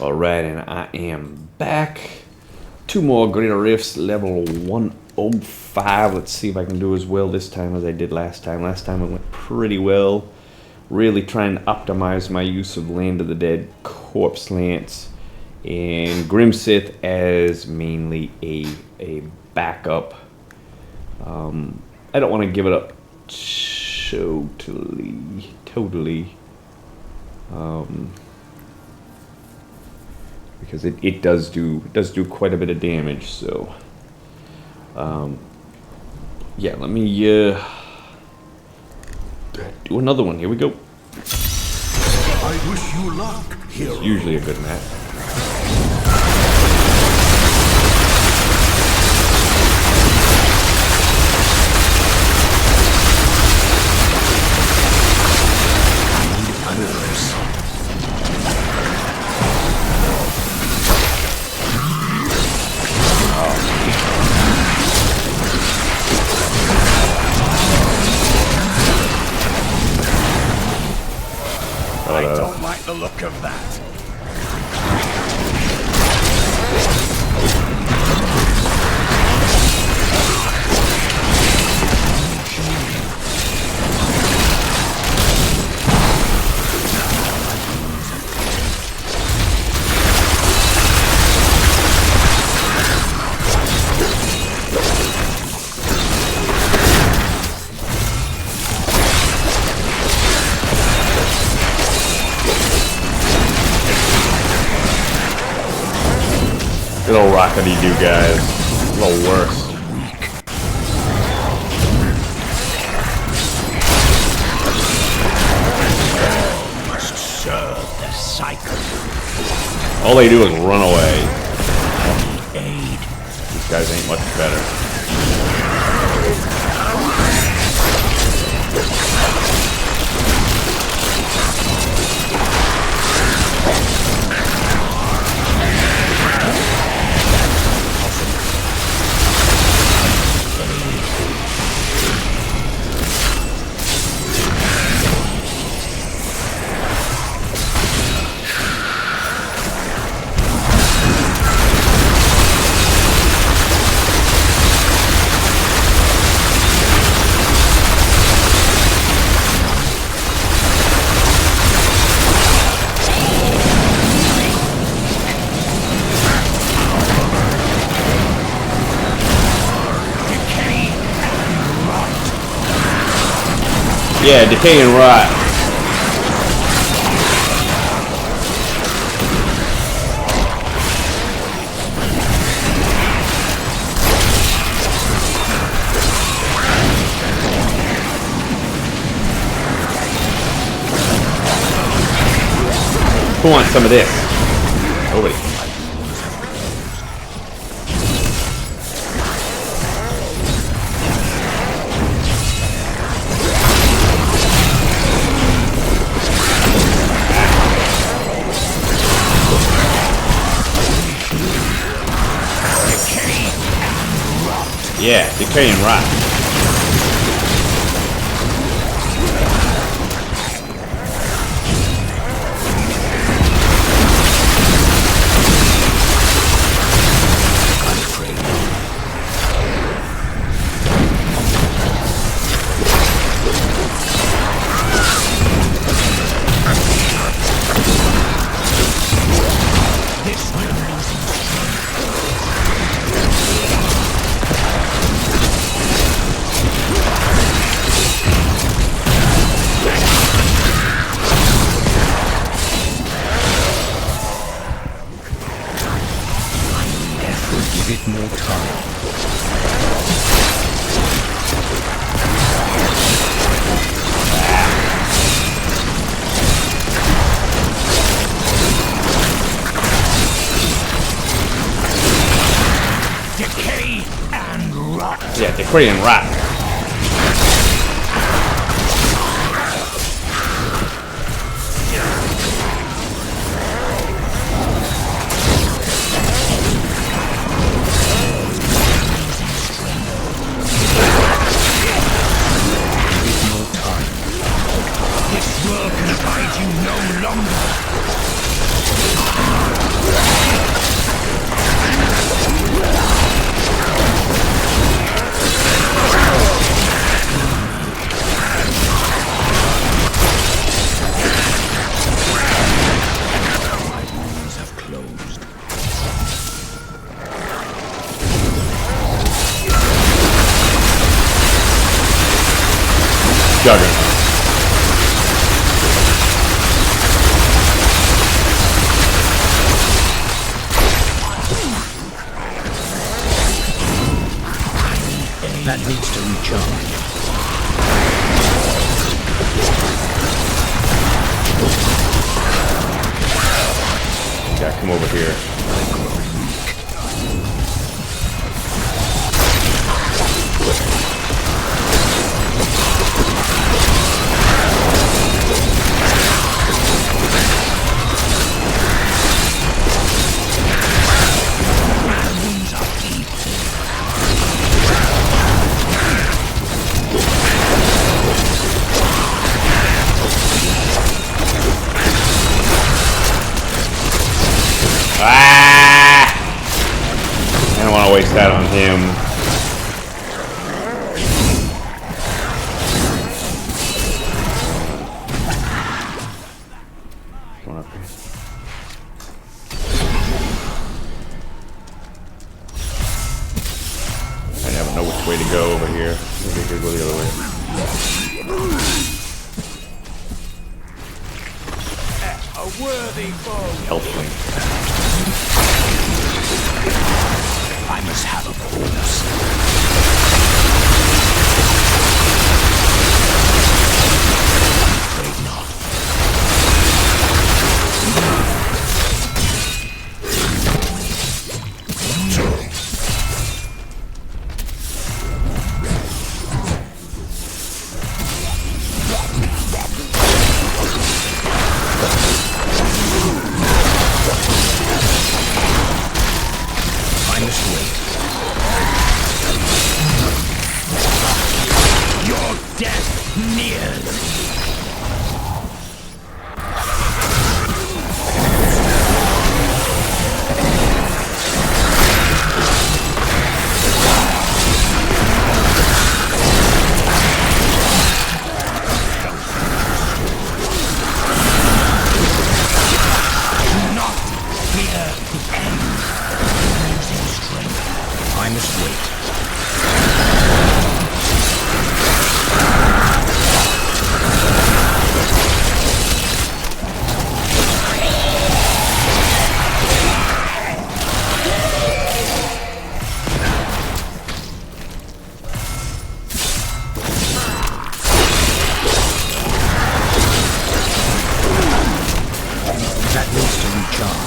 Alright, and I am back. 2 more Greater Rifts, level 105. Let's see if I can do as well this time as I did last time. Last time it went pretty well. Really trying to optimize my use of Land of the Dead, Corpse Lance, and Grim Sith as mainly a backup. I don't want to give it up totally. Because it does do quite a bit of damage, so yeah, let me do another one. Here we go. I wish you luck, hero. It's usually a good map. I don't like the look of that. Little rockety-doo guys. A little worse. Must serve the cycle. All they do is run away. Aid. These guys ain't much better. Yeah, decay and rot. Who wants some of this? Nobody. Yeah, decay and rot. Give it more time. Decay and rot. Yeah, decay and rot. This world can abide you no longer. Juggernaut. That needs to recharge. Yeah, come over here. I don't want to waste that on him. Come on up here. I never know which way to go over here. Maybe I could go the other way. A worthy foe. Healthling. I must have a corpse. Afraid not. I must wait. Your death nears. Not fear the end. Losing strength. I must wait. That needs to recharge.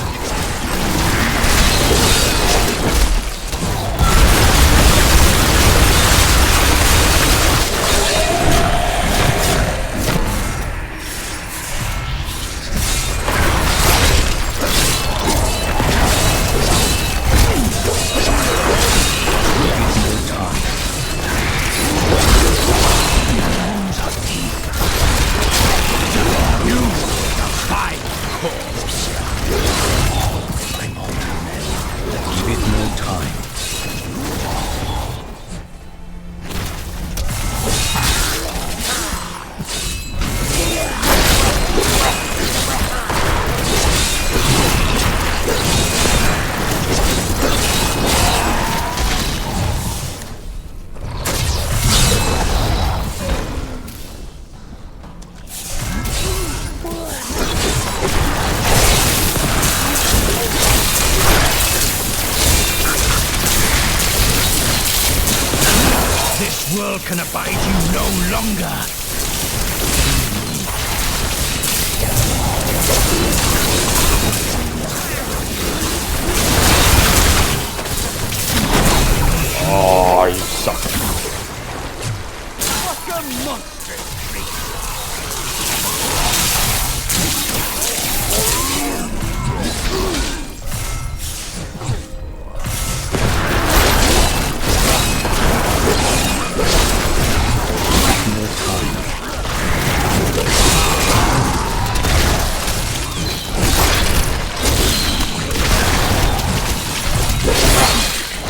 This world can abide you no longer. Oh, you suck. What a monstrous creature.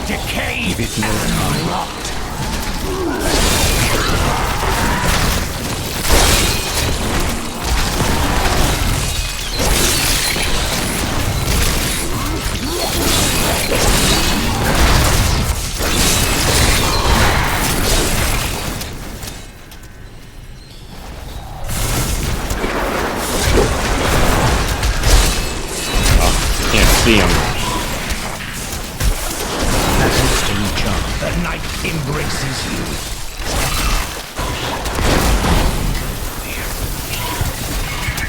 Decay. Give it more time. Rot. see him. That history charm. The night embraces you.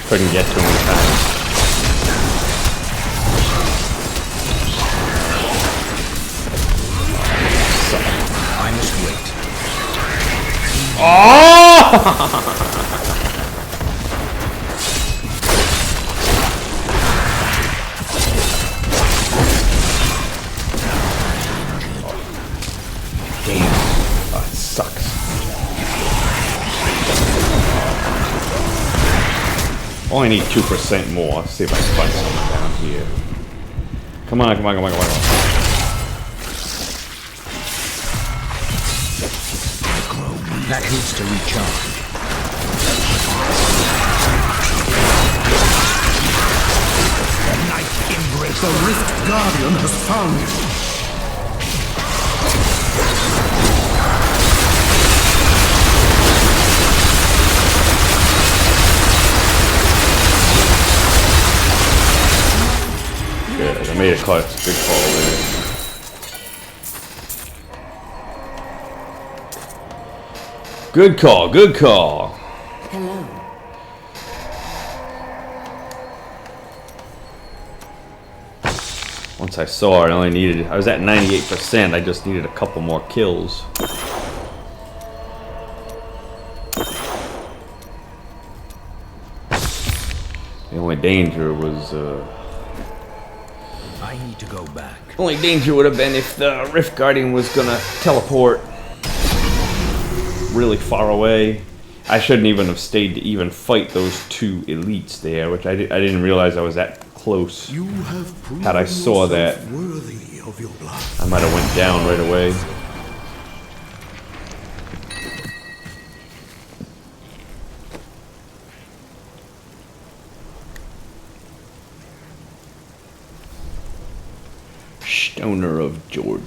Couldn't get to him in time. I must wait. Oh! Damn. Oh, it sucks. Only need 2% more. Let's see if I can find something down here. Come on, come on, come on, come on, come on. That needs to recharge. The night embraces. The Rift Guardian has found you. Good, I made a close. Good call there. Good call, good call. Hello. Once I saw it, I was at 98%, I just needed a couple more kills. The only danger was, I need to go back. only danger would have been if the Rift Guardian was gonna teleport really far away. I shouldn't even have stayed to even fight those two elites there, which I didn't realize I was that close. You have proven Had I saw yourself that, worthy of your blood. I might have went down right away. Stoner of Jordan.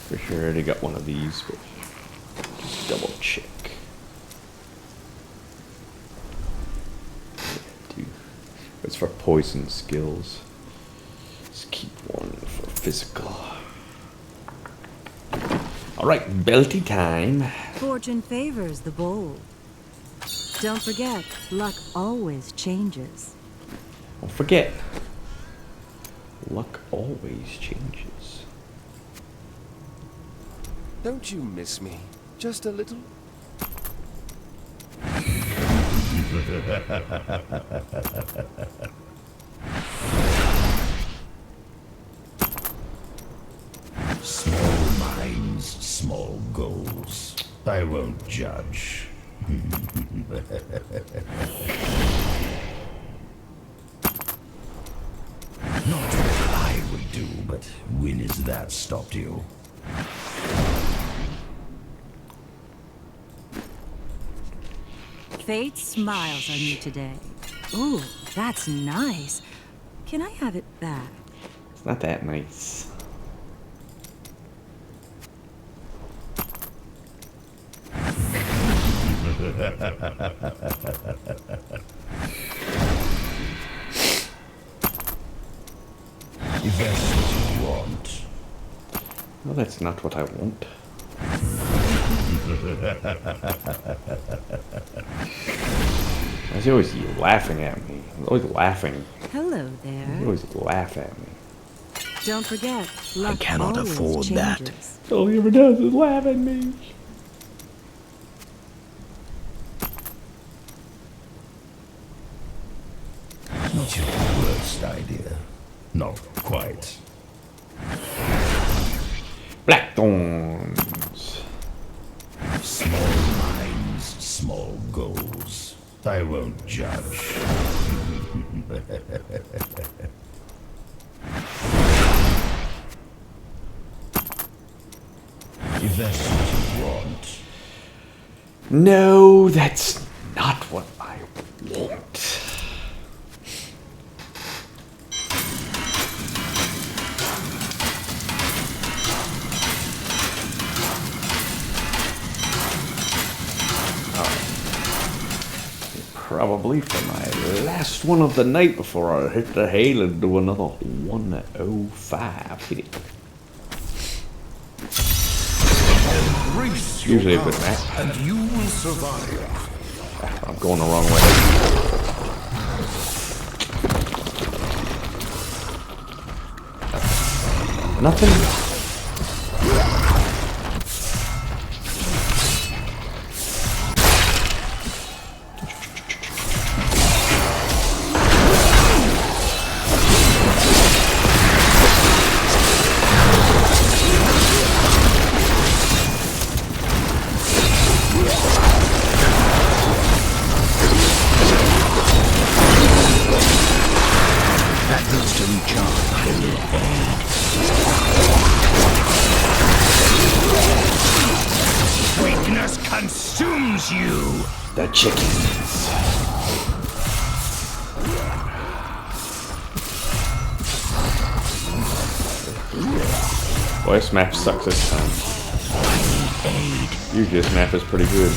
For sure I already got one of these, but just double check. It's for poison skills. Let's keep one for physical. Alright, belty time. Fortune favors the bold. Don't forget, luck always changes. Don't forget, luck always changes. Don't you miss me? Just a little? Small minds, small goals. I won't judge. Not what I would do, but when has that stopped you? Fate smiles on you today. Ooh, that's nice. Can I have it back? It's not that nice. If that's what you want. No, that's not what I want. Why is he always laughing at me? He's always laughing. Hello He there. always laugh at me. Don't forget, luck cannot always afford that. changes. All he ever does is laugh at me. Not your worst idea. Not quite. Blackthorns. Small minds, small goals. I won't judge. If that's what you want. No, that's not what I want. probably for my last one of the night before I hit the hail and do another 105. Hit it. Embrace your Usually a good power, map. and you will survive. I'm going the wrong way. Nothing. That needs to recharge. I will aid. Weakness consumes you. The chickens. Boy, this map sucks this time. Usually this map is pretty good.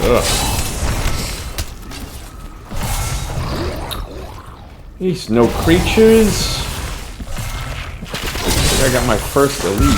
Ugh. These no creatures. I got my first elite.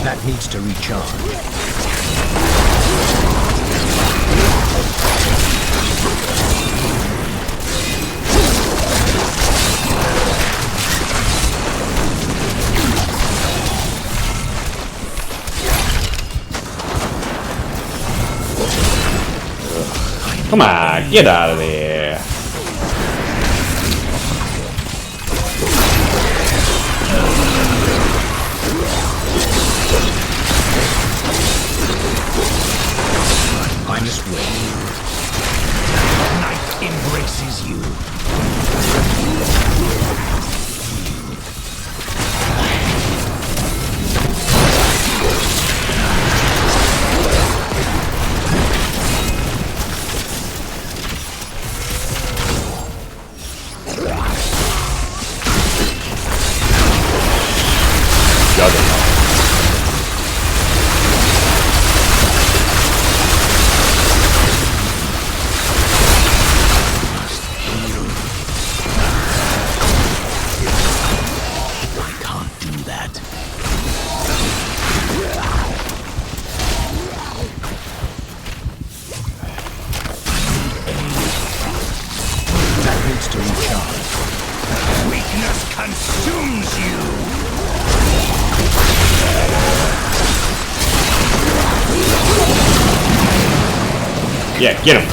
That needs to recharge. Come on, get out of there. I must wait. Night embraces you. Juggernaut. To recharge. Weakness consumes you. Yeah, get him.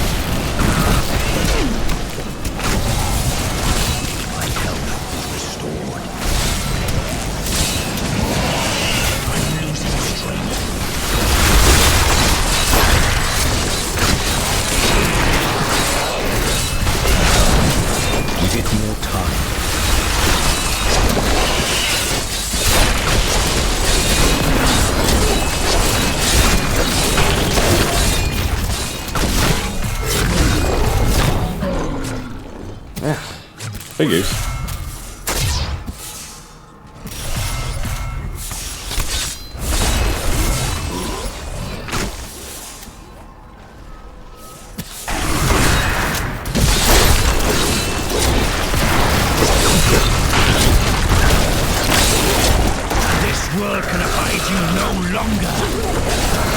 My health restored. I'm losing strength. Give it more time. Yeah, figures. World can abide you no longer.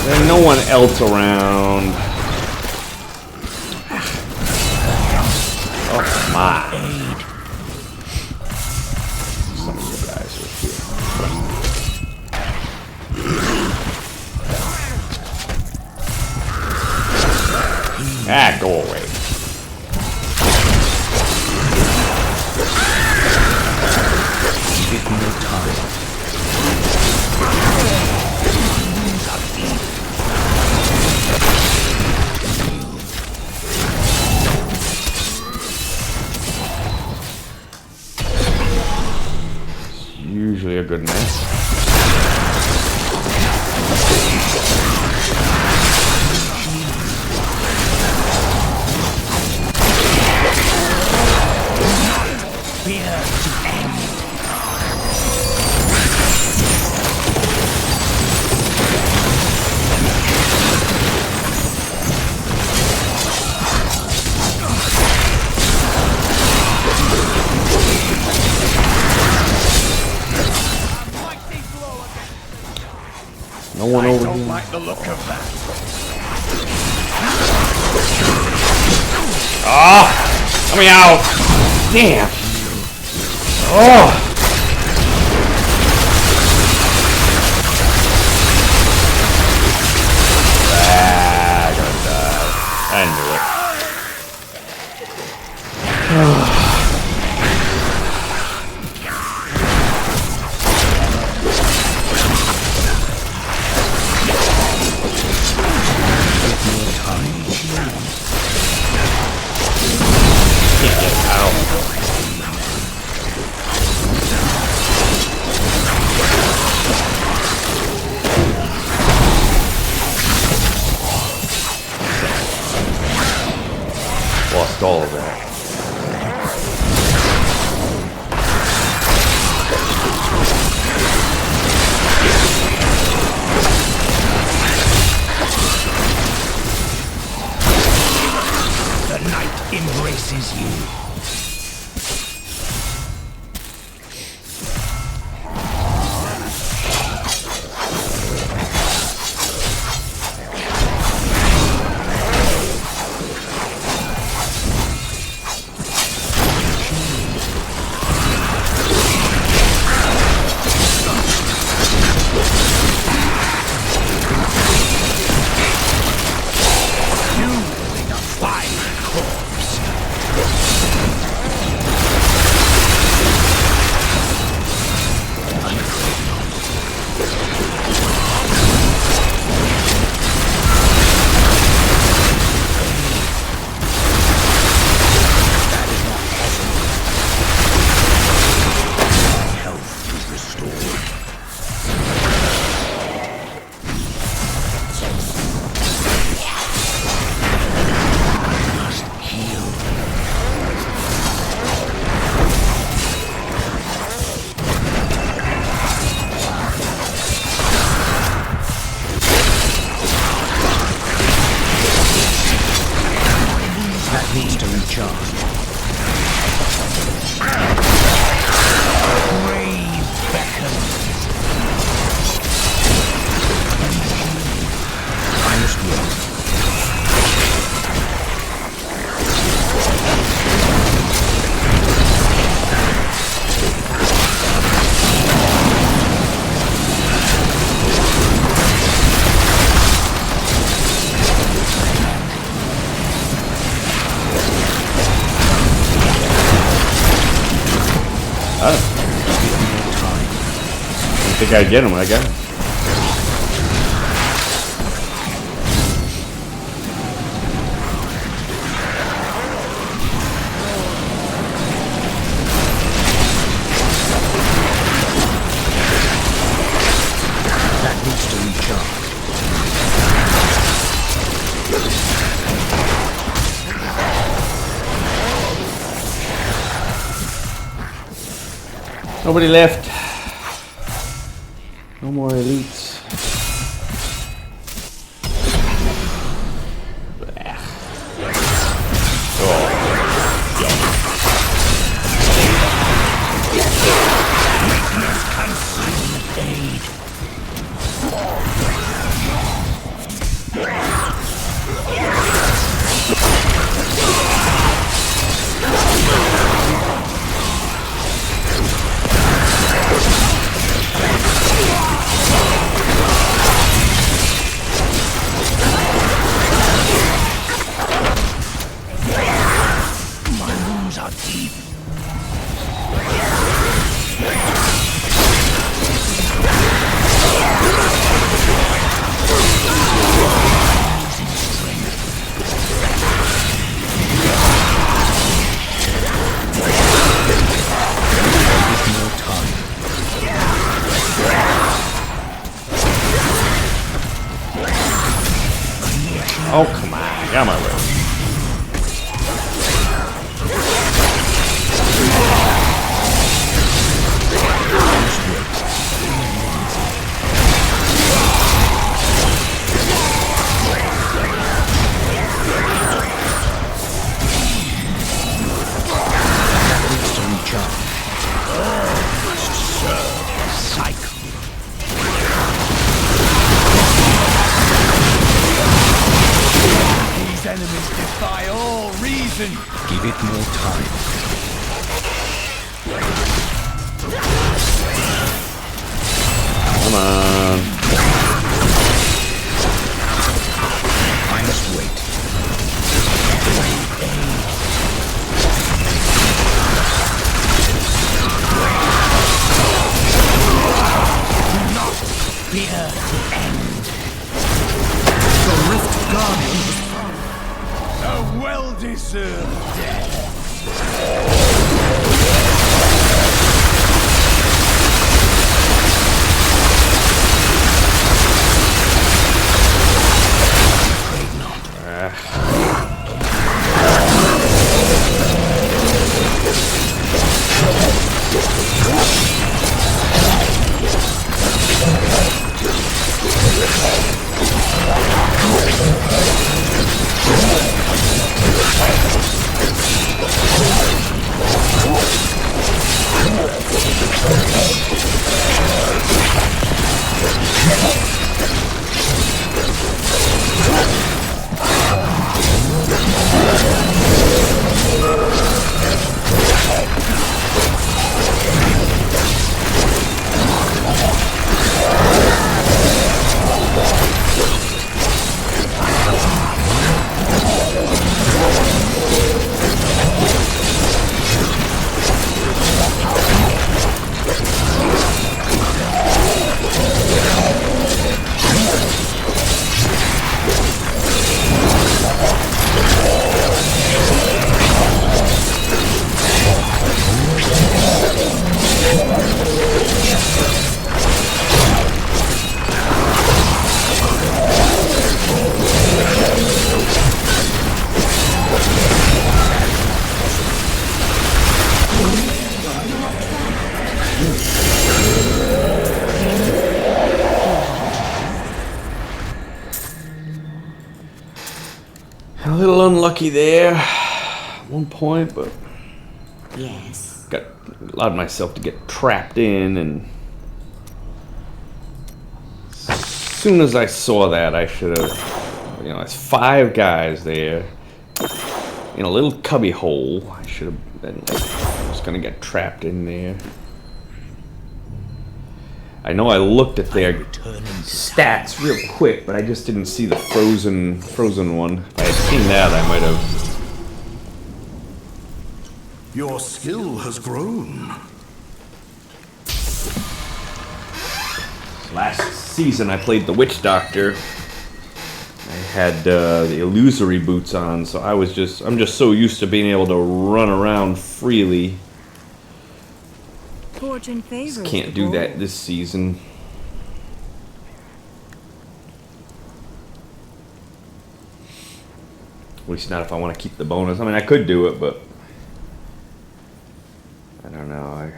There's no one else around. Oh my. Some of you guys are here. Ah, go away. Usually a good mess. No one over here. Like the look of that. Ah! Let me out! Damn! Oh! Ah, I'm gonna die. I knew it. Can't get out. Lost all of that. The night embraces you. Needs to recharge. Brave beckon. I must wait. I didn't think I'd get him when I got him. That needs to recharge. Nobody left. No more elites. Oh, come on. Get out of my way. Enemies defy all reason. Give it more time. Come on. I must wait. Do not fear the end. The Rift Guardian. A well-deserved death. Afraid not. A little unlucky there at one point, but Yes. allowed myself to get trapped in, and as soon as I saw that, I should have, there's 5 guys there in a little cubby hole. I should have been, I was gonna get trapped in there. I know I looked at their stats real quick, but I just didn't see the frozen one. If I had seen that, I might have. Your skill has grown. Last season, I played the Witch Doctor. I had the illusory boots on, so I'm just so used to being able to run around freely. Fortune favors. Can't do that this season. At least not if I want to keep the bonus. I mean, I could do it, but I don't know. I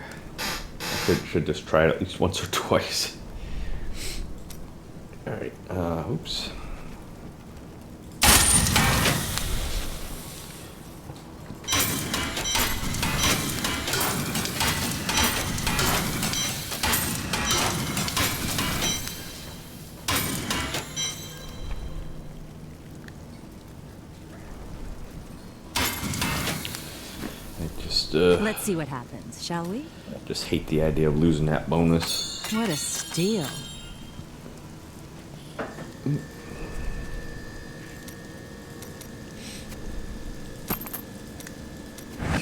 should just try it at least once or twice. All right. Oops. Let's see what happens, shall we? I just hate the idea of losing that bonus. What a steal.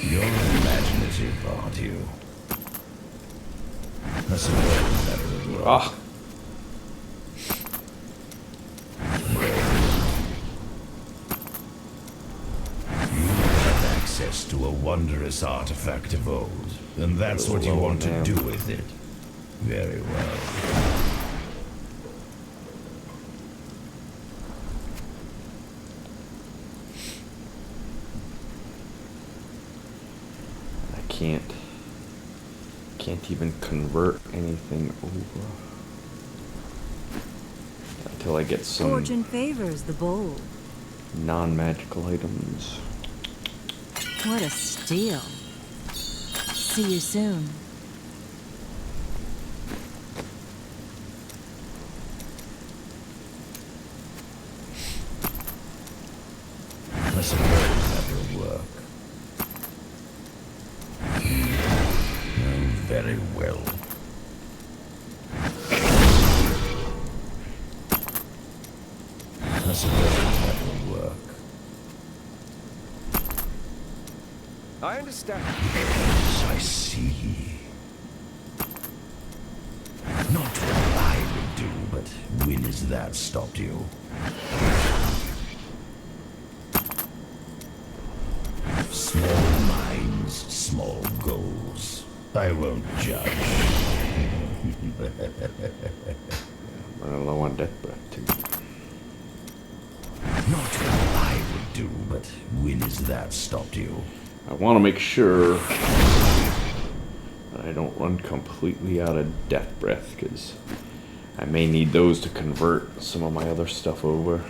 You're imaginative, aren't you? I suppose that would work. Ah. Access to a wondrous artifact of old, and that's what you want to do with it. Very well. can't even convert anything over until I get some Fortune favors the bold. non-magical items. What a steal. See you soon. I suppose that will work. Very well. I suppose that will work. I understand. Yes, I see. Not what I would do, but when has that stopped you? Small minds, small goals. I won't judge. I don't know on Death Breath too. Not what I would do, but when has that stopped you? I want to make sure that I don't run completely out of Death Breath, because I may need those to convert some of my other stuff over.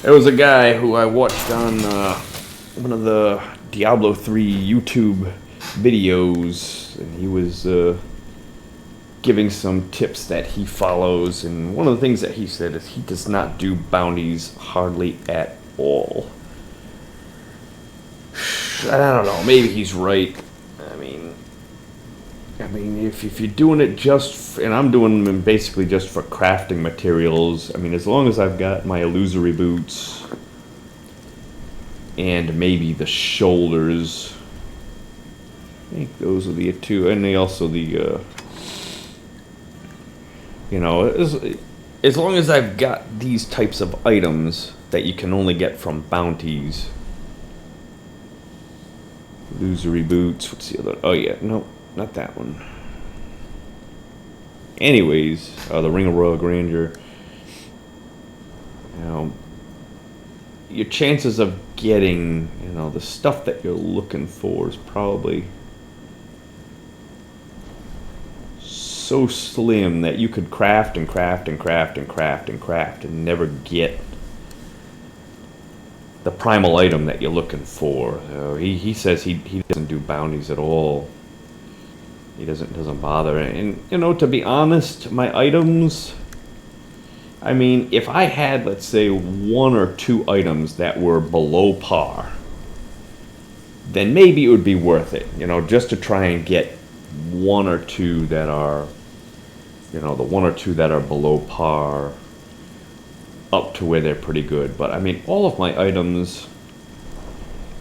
There was a guy who I watched on one of the Diablo 3 YouTube videos, and he was giving some tips that he follows, and one of the things that he said is he does not do bounties hardly at all. I don't know, maybe he's right. I mean, if you're doing it just, and I'm doing them basically just for crafting materials, I mean, as long as I've got my illusory boots and maybe the shoulders, I think those are the two, and they also the, you know, as long as I've got these types of items that you can only get from bounties. Illusory boots, what's the other, oh yeah, no. Not that one. Anyways, the Ring of Royal Grandeur. You know, your chances of getting, you know, the stuff that you're looking for is probably so slim that you could craft and craft and craft and craft and craft and never get the primal item that you're looking for. So he says he doesn't do bounties at all. He doesn't bother. And, you know, to be honest, my items, I mean, if I had, let's say, 1 or 2 items that were below par, then maybe it would be worth it, you know, just to try and get 1 or 2 that are, you know, the 1 or 2 that are below par up to where they're pretty good. But, I mean, all of my items,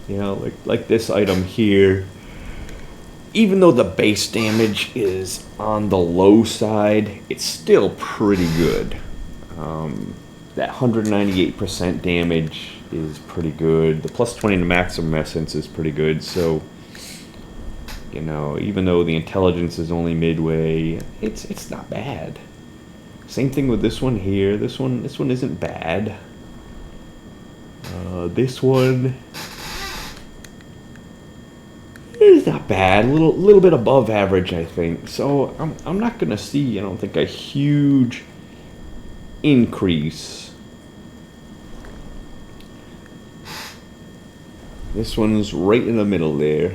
you know, like this item here, even though the base damage is on the low side, it's still pretty good. That 198% damage is pretty good. The plus 20 to maximum essence is pretty good. So, you know, even though the intelligence is only midway, it's not bad. Same thing with this one here. This one isn't bad. This one is not bad. A little bit above average, I think. So I'm not gonna see, I don't think, a huge increase. This one's right in the middle there.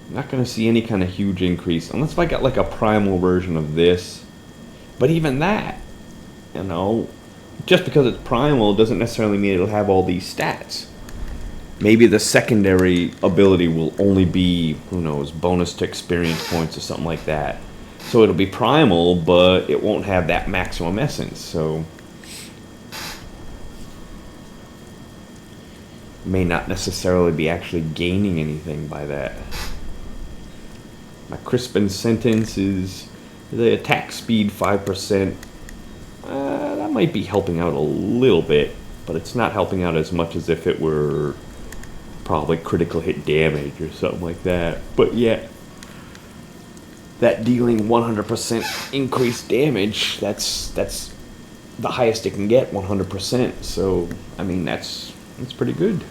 Not gonna see any kind of huge increase unless if I got like a primal version of this. But even that, you know, just because it's primal doesn't necessarily mean it'll have all these stats. Maybe the secondary ability will only be, who knows, bonus to experience points or something like that. So it'll be primal, but it won't have that maximum essence. So may not necessarily be actually gaining anything by that. My Crispin sentence is the attack speed 5%. That might be helping out a little bit, but it's not helping out as much as if it were probably critical hit damage or something like that. But yet, that dealing 100% increased damage, that's the highest it can get, 100%. So, I mean, that's pretty good.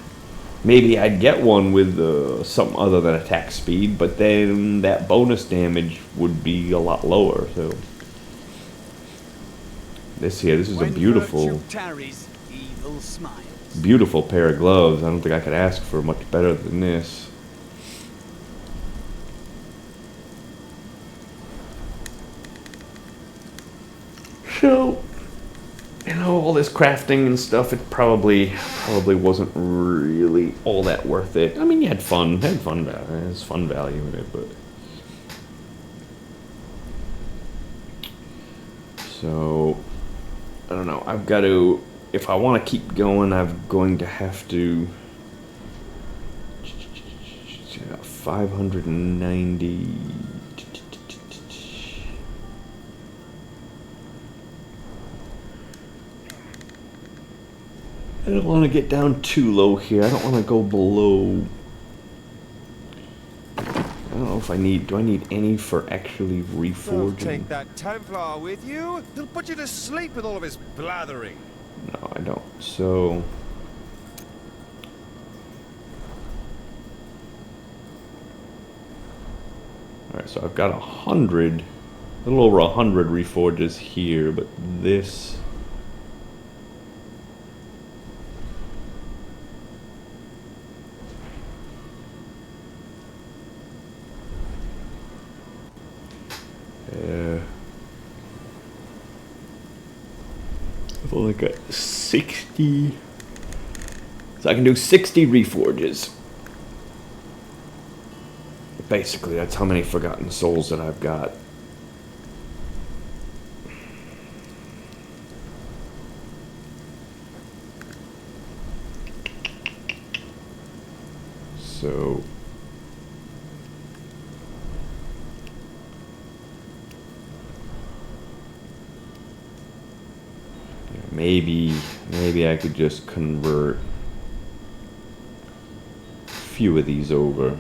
Maybe I'd get one with something other than attack speed, but then that bonus damage would be a lot lower. So, this is a beautiful, beautiful pair of gloves. I don't think I could ask for much better than this. So, you know, all this crafting and stuff, it probably wasn't really all that worth it. I mean, you had fun value. There's fun value in it, but so I don't know. I've got to, if I want to keep going, I'm going to have to 590. I don't want to get down too low here. I don't want to go below. I don't know if I need. Do I need any for actually reforging? Don't take that Templar with you. He'll put you to sleep with all of his blathering. No, I don't. So. Alright, so I've got 100. A little over 100 reforges here, but this. I've only got 60. So I can do 60 reforges. Basically, that's how many Forgotten Souls that I've got. So maybe I could just convert a few of these over.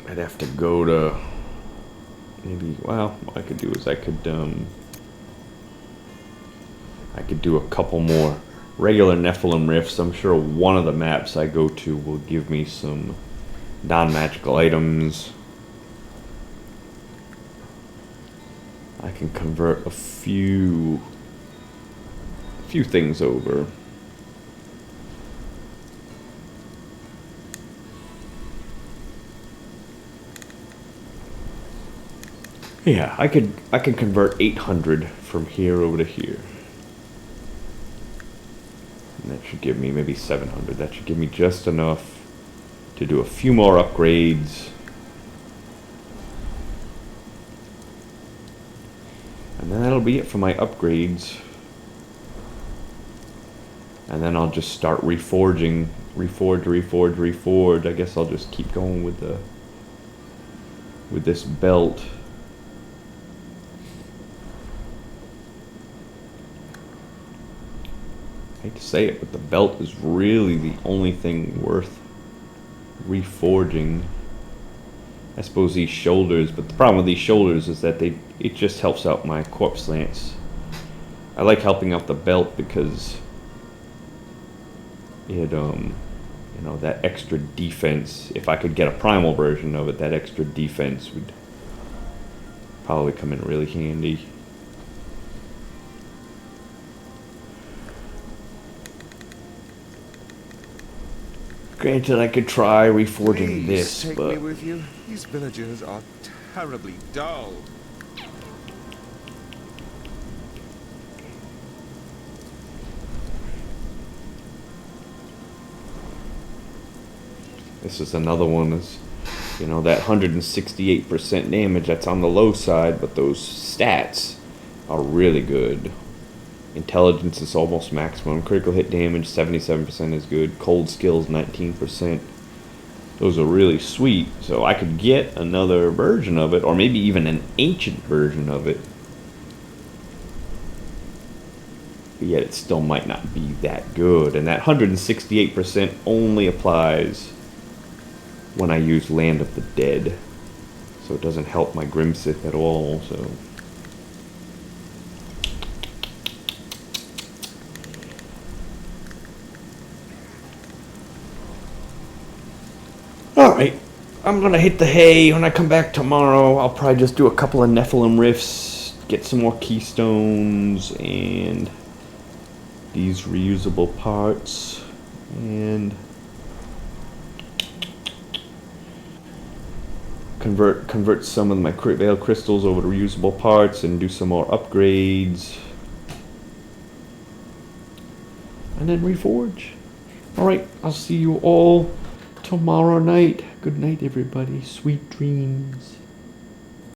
I'd have to go to maybe, well, what I could do is I could do a couple more regular Nephilim rifts. I'm sure one of the maps I go to will give me some non-magical items. I can convert a few things over. Yeah, I can convert 800 from here over to here. And that should give me maybe 700. That should give me just enough to do a few more upgrades. And then that'll be it for my upgrades. And then I'll just start reforging. Reforge. I guess I'll just keep going with this belt. I hate to say it, but the belt is really the only thing worth reforging. I suppose these shoulders, but the problem with these shoulders is that it just helps out my corpse lance. I like helping out the belt because it you know, that extra defense, if I could get a primal version of it, that extra defense would probably come in really handy. Granted, I could try reforging this, take but me with you. These villagers are terribly dull. this is another one. Is, you know, that 168% damage, that's on the low side, but those stats are really good. Intelligence is almost maximum. Critical hit damage, 77% is good. Cold skills, 19%. Those are really sweet. So I could get another version of it, or maybe even an ancient version of it. But yet it still might not be that good. And that 168% only applies when I use Land of the Dead. So it doesn't help my Grimsith at all, so... Alright, I'm gonna hit the hay when I come back tomorrow. I'll probably just do a couple of Nephilim rifts, get some more keystones, and these reusable parts, and convert some of my Crit Veil crystals over to reusable parts and do some more upgrades. And then reforge. Alright, I'll see you all tomorrow night. Good night, everybody. Sweet dreams.